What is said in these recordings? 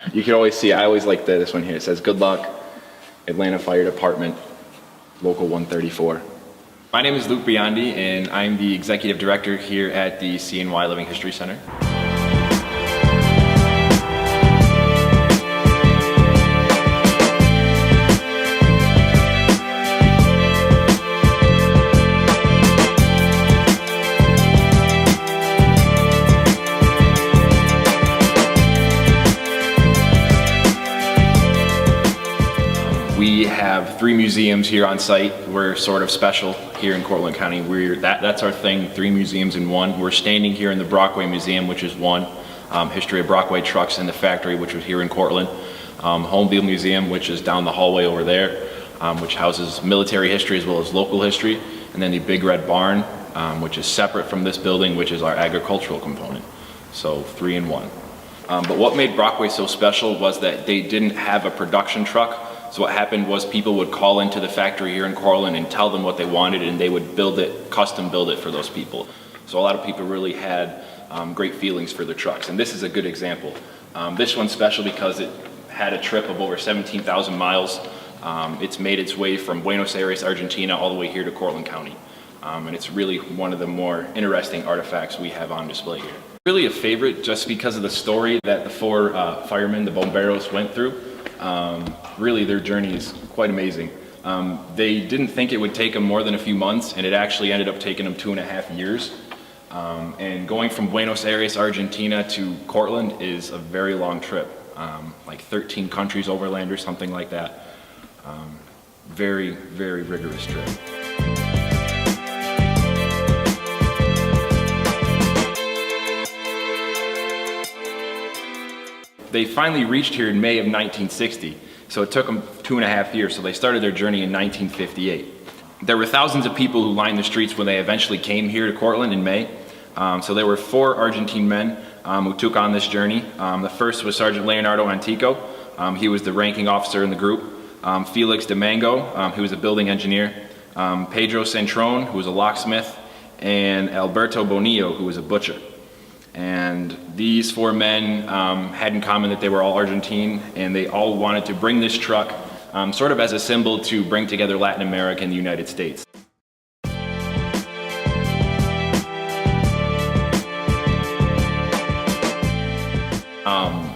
You can always see, I always like this one here. It says, "Good luck, Atlanta Fire Department, Local 134. My name is Luke Biondi, and I'm the Executive Director here at the CNY Living History Center. We have 3 museums here on site. We're sort of special here in Cortland County. That's our thing, 3 museums in one. We're standing here in the Brockway Museum, which is one. History of Brockway trucks in the factory, which was here in Cortland. Homeville Museum, which is down the hallway over there, which houses military history as well as local history. And then the Big Red Barn, which is separate from this building, which is our agricultural component. So 3 in 1. But what made Brockway so special was that they didn't have a production truck. So what happened was people would call into the factory here in Cortland and tell them what they wanted, and they would build it, custom build it for those people. So a lot of people really had great feelings for their trucks, and this is a good example. This one's special because it had a trip of over 17,000 miles. It's made its way from Buenos Aires, Argentina, all the way here to Cortland County. And it's really one of the more interesting artifacts we have on display here. Really a favorite just because of the story that the 4 firemen, the bomberos, went through. Really their journey is quite amazing. They didn't think it would take them more than a few months, and it actually ended up taking them 2.5 years. And going from Buenos Aires, Argentina to Cortland is a very long trip, like 13 countries overland or something like that. Very, very rigorous trip. They finally reached here in May of 1960, so it took them 2.5 years, so they started their journey in 1958. There were thousands of people who lined the streets when they eventually came here to Cortland in May. So there were 4 Argentine men who took on this journey. The first was Sergeant Leonardo Antico. He was the ranking officer in the group. Felix de Mango, who was a building engineer. Pedro Centron, who was a locksmith. And Alberto Bonillo, who was a butcher. And these 4 men had in common that they were all Argentine, and they all wanted to bring this truck sort of as a symbol to bring together Latin America and the United States.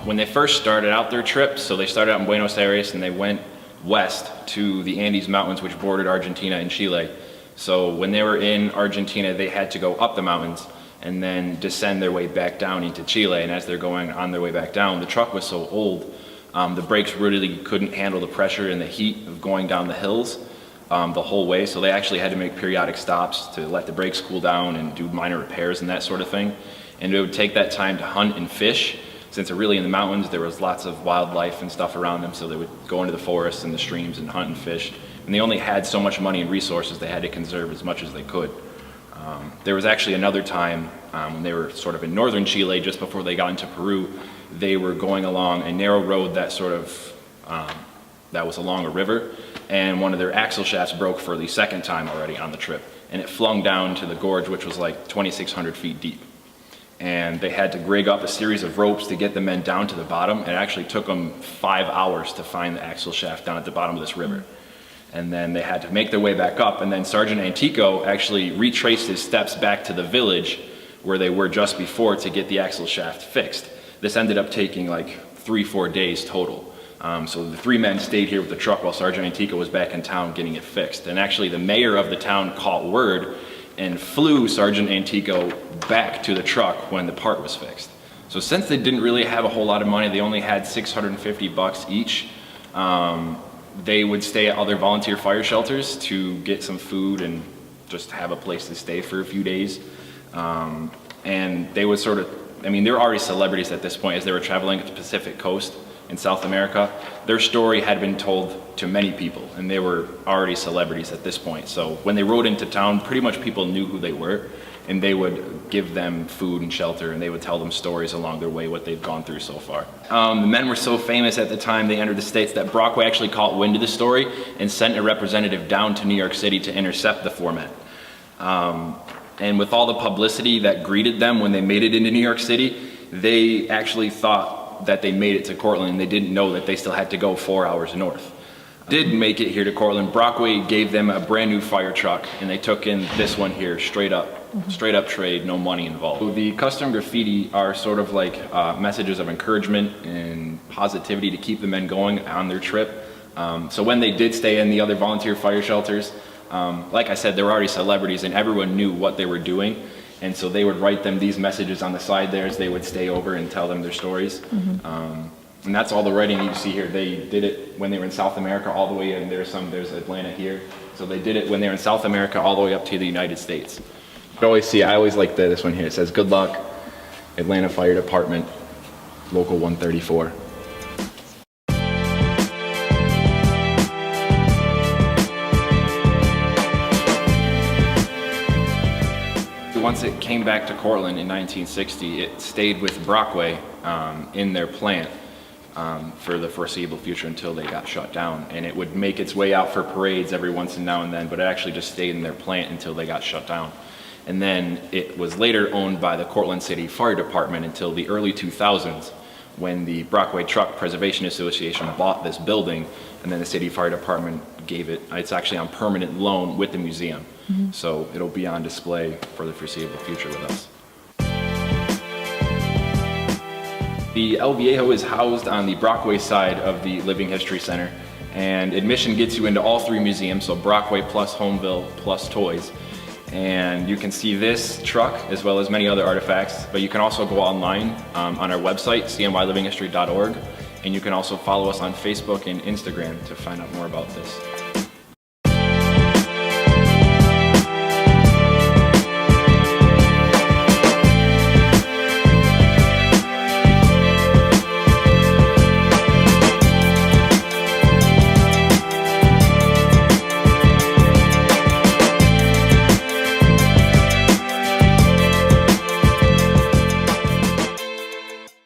When they first started out their trip, so they started out in Buenos Aires and they went west to the Andes Mountains, which bordered Argentina and Chile. So when they were in Argentina, they had to go up the mountains and then descend their way back down into Chile. And as they're going on their way back down, the truck was so old, the brakes really couldn't handle the pressure and the heat of going down the hills the whole way. So they actually had to make periodic stops to let the brakes cool down and do minor repairs and that sort of thing. And it would take that time to hunt and fish. Since they're really in the mountains, there was lots of wildlife and stuff around them, so they would go into the forests and the streams and hunt and fish. And they only had so much money and resources, they had to conserve as much as they could. There was actually another time when they were sort of in northern Chile, just before they got into Peru, they were going along a narrow road that sort of, that was along a river, and one of their axle shafts broke for the 2nd time already on the trip, and it flung down to the gorge, which was like 2,600 feet deep. And they had to rig up a series of ropes to get the men down to the bottom. It actually took them 5 hours to find the axle shaft down at the bottom of this river. And then they had to make their way back up, and then Sergeant Antico actually retraced his steps back to the village where they were just before to get the axle shaft fixed. This ended up taking like 3-4 days total. So the 3 men stayed here with the truck while Sergeant Antico was back in town getting it fixed. And actually the mayor of the town caught word and flew Sergeant Antico back to the truck when the part was fixed. So since they didn't really have a whole lot of money, they only had $650 each, they would stay at other volunteer fire shelters to get some food and just have a place to stay for a few days. And they would sort of, I mean, they were already celebrities at this point as they were traveling at the Pacific coast in South America. Their story had been told to many people, and they were already celebrities at this point. So when they rode into town, pretty much people knew who they were, and they would give them food and shelter, and they would tell them stories along their way, what they've gone through so far. The men were so famous at the time they entered the States that Brockway actually caught wind of the story and sent a representative down to New York City to intercept the 4 men. And with all the publicity that greeted them when they made it into New York City, they actually thought that they made it to Cortland. They didn't know that they still had to go 4 hours north. Did make it here to Cortland. Brockway gave them a brand new fire truck, and they took in this one here straight up trade, no money involved. So the custom graffiti are sort of like messages of encouragement and positivity to keep the men going on their trip. So when they did stay in the other volunteer fire shelters, like I said, they were already celebrities and everyone knew what they were doing. And so they would write them these messages on the side there as they would stay over and tell them their stories. And that's all the writing you see here. They did it when they were in South America all the way in. There's Atlanta here. So they did it when they were in South America all the way up to the United States. I always like this one here. It says, "Good luck, Atlanta Fire Department, Local 134." Once it came back to Cortland in 1960, it stayed with Brockway in their plant for the foreseeable future until they got shut down. And it would make its way out for parades every once and now and then, but it actually just stayed in their plant until they got shut down. And then it was later owned by the Cortland City Fire Department until the early 2000s, when the Brockway Truck Preservation Association bought this building, and then the City Fire Department gave it, it's actually on permanent loan with the museum. So it'll be on display for the foreseeable future with us. The El Viejo is housed on the Brockway side of the Living History Center, and admission gets you into all three museums, so Brockway plus Homeville plus Toys. And you can see this truck as well as many other artifacts, but you can also go online on our website, cnylivinghistory.org, and you can also follow us on Facebook and Instagram to find out more about this.